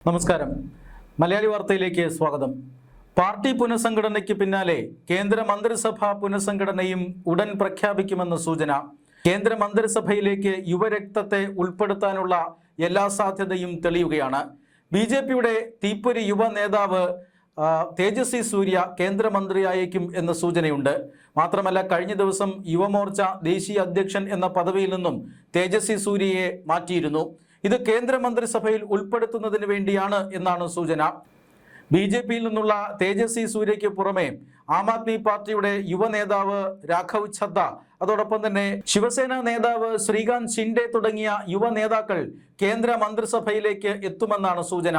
നമസ്കാരം. മലയാളി വാർത്തയിലേക്ക് സ്വാഗതം. പാർട്ടി പുനഃസംഘടനയ്ക്ക് പിന്നാലെ കേന്ദ്ര മന്ത്രിസഭാ പുനഃസംഘടനയും ഉടൻ പ്രഖ്യാപിക്കുമെന്ന സൂചന. കേന്ദ്ര മന്ത്രിസഭയിലേക്ക് യുവരക്തത്തെ ഉൾപ്പെടുത്താനുള്ള എല്ലാ സാധ്യതയും തെളിയുകയാണ്. BJPയുടെ തീപ്പൊരി യുവ നേതാവ് തേജസ്വി സൂര്യ കേന്ദ്രമന്ത്രിയായേക്കും എന്ന സൂചനയുണ്ട്. മാത്രമല്ല, കഴിഞ്ഞ ദിവസം യുവമോർച്ച ദേശീയ അധ്യക്ഷൻ എന്ന പദവിയിൽ നിന്നും തേജസ്വി സൂര്യയെ മാറ്റിയിരുന്നു. ഇത് കേന്ദ്രമന്ത്രിസഭയിൽ ഉൾപ്പെടുത്തുന്നതിന് വേണ്ടിയാണ് എന്നാണ് സൂചന. BJPയിൽ നിന്നുള്ള തേജസ്വി സൂര്യയ്ക്ക് പുറമെ ആം ആദ്മി പാർട്ടിയുടെ യുവ നേതാവ് രാഘവ് ഛദ്ദ, അതോടൊപ്പം തന്നെ ശിവസേന നേതാവ് ശ്രീകാന്ത് ഷിൻഡെ തുടങ്ങിയ യുവ നേതാക്കൾ കേന്ദ്ര മന്ത്രിസഭയിലേക്ക് എത്തുമെന്നാണ് സൂചന.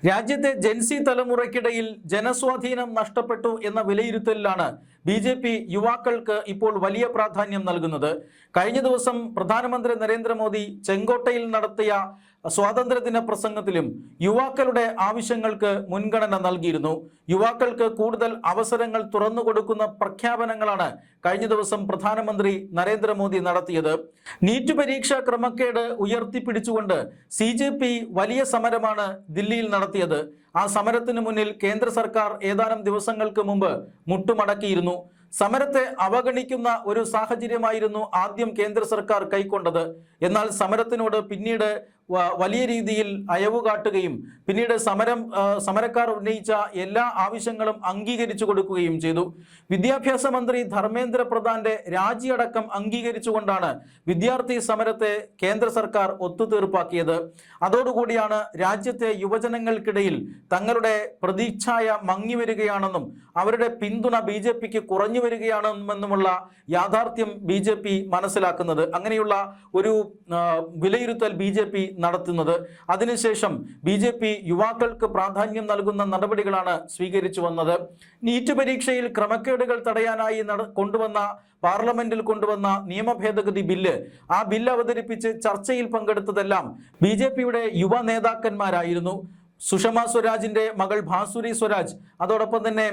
രാജ്യത്തെ ജെൻസി തലമുറയ്ക്കിടയിൽ ജനസ്വാധീനം നഷ്ടപ്പെട്ടു എന്ന വിലയിരുത്തലിലാണ് BJP യുവാക്കൾക്ക് ഇപ്പോൾ വലിയ പ്രാധാന്യം നൽകുന്നത്. കഴിഞ്ഞ ദിവസം പ്രധാനമന്ത്രി നരേന്ദ്രമോദി ചെങ്കോട്ടയിൽ നടത്തിയ സ്വാതന്ത്ര്യദിന പ്രസംഗത്തിലും യുവാക്കളുടെ ആവശ്യങ്ങൾക്ക് മുൻഗണന നൽകിയിരുന്നു. യുവാക്കൾക്ക് കൂടുതൽ അവസരങ്ങൾ തുറന്നുകൊടുക്കുന്ന പ്രഖ്യാപനങ്ങളാണ് കഴിഞ്ഞ ദിവസം പ്രധാനമന്ത്രി നരേന്ദ്രമോദി നടത്തിയത്. നീറ്റ് പരീക്ഷാ ക്രമക്കേട് ഉയർത്തിപ്പിടിച്ചുകൊണ്ട് CJP വലിയ സമരമാണ് ദില്ലിയിൽ നടത്തിയത്. ആ സമരത്തിന് മുന്നിൽ കേന്ദ്ര സർക്കാർ ഏതാനും ദിവസങ്ങൾക്ക് മുമ്പ് മുട്ടുമടക്കിയിരുന്നു. സമരത്തെ അവഗണിക്കുന്ന ഒരു സാഹചര്യമായിരുന്നു ആദ്യം കേന്ദ്ര സർക്കാർ കൈക്കൊണ്ടത്. എന്നാൽ സമരത്തിനോട് പിന്നീട് വലിയ രീതിയിൽ അയവ് കാട്ടുകയും പിന്നീട് സമരക്കാർ ഉന്നയിച്ച എല്ലാ ആവശ്യങ്ങളും അംഗീകരിച്ചു കൊടുക്കുകയും ചെയ്തു. വിദ്യാഭ്യാസ മന്ത്രി ധർമ്മേന്ദ്ര പ്രധാന്റെ രാജിയടക്കം അംഗീകരിച്ചുകൊണ്ടാണ് വിദ്യാർത്ഥി സമരത്തെ കേന്ദ്ര സർക്കാർ ഒത്തുതീർപ്പാക്കിയത്. അതോടുകൂടിയാണ് രാജ്യത്തെ യുവജനങ്ങൾക്കിടയിൽ തങ്ങളുടെ പ്രതീക്ഷായ മങ്ങിവരികയാണെന്നും അവരുടെ പിന്തുണ BJPക്ക് കുറഞ്ഞു വരികയാണെന്നുമുള്ള യാഥാർത്ഥ്യം BJP മനസ്സിലാക്കുന്നത്. അങ്ങനെയുള്ള ഒരു വിലയിരുത്തൽ BJP നടത്തുന്നത്. അതിനുശേഷം BJP യുവാക്കൾക്ക് പ്രാധാന്യം നൽകുന്ന നടപടികളാണ് സ്വീകരിച്ചു വന്നത്. നീറ്റ് പരീക്ഷയിൽ ക്രമക്കേടുകൾ തടയാനായി പാർലമെന്റിൽ കൊണ്ടുവന്ന നിയമ ഭേദഗതി ബില്ല്, ആ ബില്ല് അവതരിപ്പിച്ച് ചർച്ചയിൽ പങ്കെടുത്തതെല്ലാം BJPയുടെ യുവ നേതാക്കന്മാരായിരുന്നു. സുഷമ സ്വരാജിന്റെ മകൾ ഭാസുരി സ്വരാജ്, അതോടൊപ്പം തന്നെ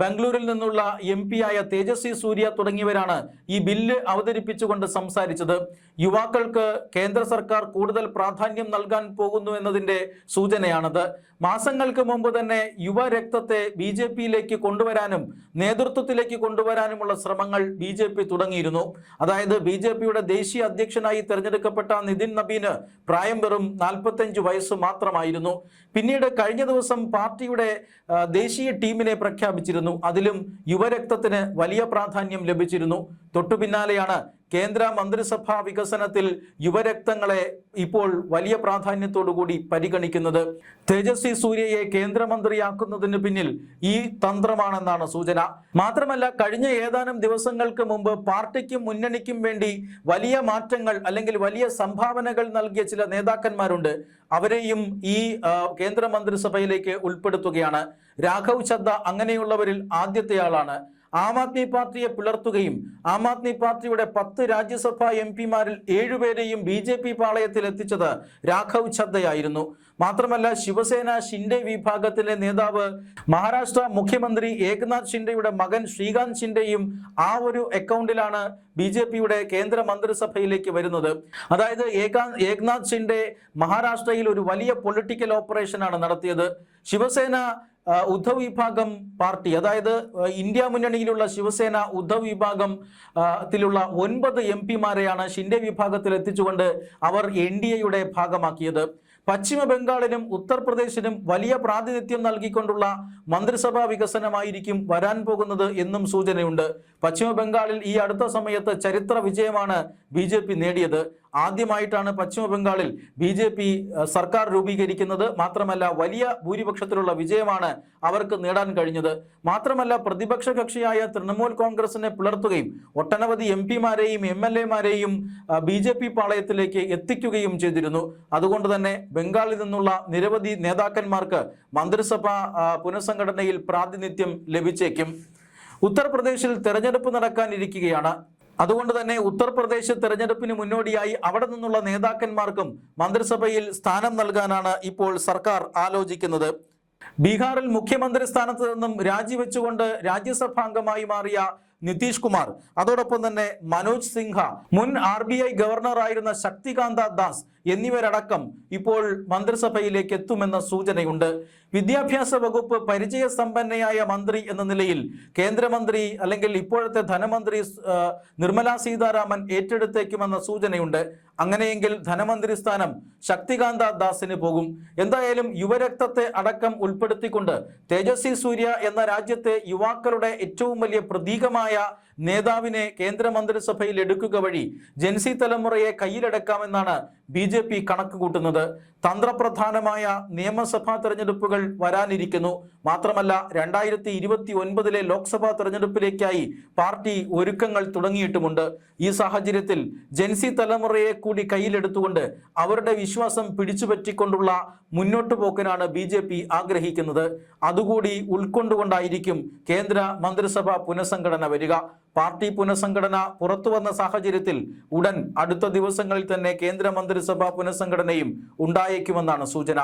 ബംഗളൂരിൽ നിന്നുള്ള MP ആയ തേജസ്വി സൂര്യ തുടങ്ങിയവരാണ് ഈ ബില്ല് അവതരിപ്പിച്ചുകൊണ്ട് സംസാരിച്ചത്. യുവാക്കൾക്ക് കേന്ദ്ര സർക്കാർ കൂടുതൽ പ്രാധാന്യം നൽകാൻ പോകുന്നു എന്നതിൻ്റെ സൂചനയാണത്. മാസങ്ങൾക്ക് മുമ്പ് തന്നെ യുവരക്തത്തെ BJPയിലേക്ക് കൊണ്ടുവരാനും നേതൃത്വത്തിലേക്ക് കൊണ്ടുവരാനുമുള്ള ശ്രമങ്ങൾ BJP തുടങ്ങിയിരുന്നു. അതായത് BJPയുടെ ദേശീയ അധ്യക്ഷനായി തെരഞ്ഞെടുക്കപ്പെട്ട നിതിൻ നബീന് പ്രായം വെറും 45 വയസ്സ് മാത്രമായിരുന്നു. പിന്നീട് കഴിഞ്ഞ ദിവസം പാർട്ടിയുടെ ദേശീയ ടീമിനെ പ്രഖ്യാപിച്ചിരുന്നു. അതിലും യുവരക്തത്തിന് വലിയ പ്രാധാന്യം ലഭിച്ചിരുന്നു. തൊട്ടു പിന്നാലെയാണ് കേന്ദ്ര മന്ത്രിസഭാ വികസനത്തിൽ യുവരക്തങ്ങളെ ഇപ്പോൾ വലിയ പ്രാധാന്യത്തോടുകൂടി പരിഗണിക്കുന്നത്. തേജസ്വി സൂര്യയെ കേന്ദ്രമന്ത്രിയാക്കുന്നതിന് പിന്നിൽ ഈ തന്ത്രമാണെന്നാണ് സൂചന. മാത്രമല്ല, കഴിഞ്ഞ ഏതാനും ദിവസങ്ങൾക്ക് മുമ്പ് പാർട്ടിക്കും മുന്നണിക്കും വേണ്ടി വലിയ മാറ്റങ്ങൾ അല്ലെങ്കിൽ വലിയ സംഭാവനകൾ നൽകിയ ചില നേതാക്കന്മാരുണ്ട്. അവരെയും ഈ കേന്ദ്ര മന്ത്രിസഭയിലേക്ക് ഉൾപ്പെടുത്തുകയാണ്. രാഘവ് ഛദ്ദ അങ്ങനെയുള്ളവരിൽ ആദ്യത്തെയാളാണ്. ആം ആദ്മി പാർട്ടിയെ പിളർത്തുകയും ആം ആദ്മി പാർട്ടിയുടെ 10 രാജ്യസഭാ MP-മാരിൽ 7 പേരെയും BJP പാളയത്തിൽ എത്തിച്ചത് രാഘവ് ഛദ്ദയായിരുന്നു. മാത്രമല്ല, ശിവസേന ഷിൻഡെ വിഭാഗത്തിലെ നേതാവ് മഹാരാഷ്ട്ര മുഖ്യമന്ത്രി ഏകനാഥ് ഷിൻഡെയുടെ മകൻ ശ്രീകാന്ത് ഷിൻഡെയും ആ ഒരു അക്കൗണ്ടിലാണ് BJPയുടെ കേന്ദ്ര മന്ത്രിസഭയിലേക്ക് വരുന്നത്. അതായത് ഏകനാഥ് ഷിൻഡെ മഹാരാഷ്ട്രയിൽ ഒരു വലിയ പൊളിറ്റിക്കൽ ഓപ്പറേഷനാണ് നടത്തിയത്. ശിവസേന ഉദ്ധവ് വിഭാഗം പാർട്ടി, അതായത് ഇന്ത്യ മുന്നണിയിലുള്ള ശിവസേന ഉദ്ധവ് വിഭാഗത്തിലുള്ള 9 MP-മാരെയാണ് ഷിൻഡെ വിഭാഗത്തിൽ എത്തിച്ചുകൊണ്ട് അവർ NDAയുടെ ഭാഗമാക്കിയത്. പശ്ചിമ ബംഗാളിനും ഉത്തർപ്രദേശിനും വലിയ പ്രാതിനിധ്യം നൽകിക്കൊണ്ടുള്ള മന്ത്രിസഭാ വികസനമായിരിക്കും വരാൻ പോകുന്നത് എന്നും സൂചനയുണ്ട്. പശ്ചിമ ബംഗാളിൽ ഈ അടുത്ത സമയത്ത് ചരിത്ര വിജയമാണ് BJP നേടിയത്. ആദ്യമായിട്ടാണ് പശ്ചിമ ബംഗാളിൽ BJP സർക്കാർ രൂപീകരിക്കുന്നത്. മാത്രമല്ല, വലിയ ഭൂരിപക്ഷത്തിലുള്ള വിജയമാണ് അവർക്ക് നേടാൻ കഴിഞ്ഞത്. മാത്രമല്ല, പ്രതിപക്ഷ കക്ഷിയായ തൃണമൂൽ കോൺഗ്രസിനെ പിളർത്തുകയും ഒട്ടനവധി MP-മാരെയും MLA-മാരെയും BJP പാളയത്തിലേക്ക് എത്തിക്കുകയും ചെയ്തിരുന്നു. അതുകൊണ്ട് തന്നെ ബംഗാളിൽ നിന്നുള്ള നിരവധി നേതാക്കന്മാർക്ക് മന്ത്രിസഭാ പുനഃസംഘടനയിൽ പ്രാതിനിധ്യം ലഭിച്ചേക്കും. ഉത്തർപ്രദേശിൽ തെരഞ്ഞെടുപ്പ് നടക്കാനിരിക്കുകയാണ്. അതുകൊണ്ട് തന്നെ ഉത്തർപ്രദേശ് തെരഞ്ഞെടുപ്പിന് മുന്നോടിയായി അവിടെ നിന്നുള്ള നേതാക്കന്മാർക്കും മന്ത്രിസഭയിൽ സ്ഥാനം നൽകാനാണ് ഇപ്പോൾ സർക്കാർ ആലോചിക്കുന്നത്. ബീഹാറിൽ മുഖ്യമന്ത്രി സ്ഥാനത്ത് നിന്നും രാജിവെച്ചുകൊണ്ട് രാജ്യസഭാംഗമായി മാറിയ നിതീഷ് കുമാർ, അതോടൊപ്പം തന്നെ മനോജ് സിൻഹ, മുൻ RBI ഗവർണറായിരുന്ന ശക്തികാന്ത ദാസ് എന്നിവരടക്കം ഇപ്പോൾ മന്ത്രിസഭയിലേക്ക് എത്തുമെന്ന സൂചനയുണ്ട്. വിദ്യാഭ്യാസ വകുപ്പ് പരിചയസമ്പന്നയായ മന്ത്രി എന്ന നിലയിൽ കേന്ദ്രമന്ത്രി അല്ലെങ്കിൽ ഇപ്പോഴത്തെ ധനമന്ത്രി നിർമ്മലാ സീതാരാമൻ ഏറ്റെടുത്തേക്കുമെന്ന സൂചനയുണ്ട്. അങ്ങനെയെങ്കിൽ ധനമന്ത്രി സ്ഥാനം ശക്തികാന്ത ദാസിന് പോകും. എന്തായാലും യുവരക്തത്തെ അടക്കം ഉൾപ്പെടുത്തിക്കൊണ്ട് തേജസ്വി സൂര്യ എന്ന രാജ്യത്തെ യുവാക്കളുടെ ഏറ്റവും വലിയ പ്രതീകമായ നേതാവിനെ കേന്ദ്രമന്ത്രിസഭയിൽ എടുക്കുക വഴി ജൻസി തലമുറയെ കയ്യിലെടുക്കാമെന്നാണ് BJP കണക്ക് കൂട്ടുന്നത്. തന്ത്രപ്രധാനമായ നിയമസഭാ തെരഞ്ഞെടുപ്പുകൾ വരാനിരിക്കുന്നു. മാത്രമല്ല 2029 ലോക്സഭാ തെരഞ്ഞെടുപ്പിലേക്കായി പാർട്ടി ഒരുക്കങ്ങൾ തുടങ്ങിയിട്ടുമുണ്ട്. ഈ സാഹചര്യത്തിൽ ജൻസി തലമുറയെ കൂടി കയ്യിലെടുത്തുകൊണ്ട് അവരുടെ വിശ്വാസം പിടിച്ചുപറ്റിക്കൊണ്ടുള്ള മുന്നോട്ടു പോക്കിനാണ് BJP ആഗ്രഹിക്കുന്നത്. അതുകൂടി ഉൾക്കൊണ്ടുകൊണ്ടായിരിക്കും കേന്ദ്ര മന്ത്രിസഭാ പുനഃസംഘടന വരിക. പാർട്ടി പുനഃസംഘടന പുറത്തുവന്ന സാഹചര്യത്തിൽ ഉടൻ അടുത്ത ദിവസങ്ങളിൽ തന്നെ കേന്ദ്ര മന്ത്രിസഭാ പുനഃസംഘടനയും ഉണ്ടായേക്കുമെന്നാണ് സൂചന.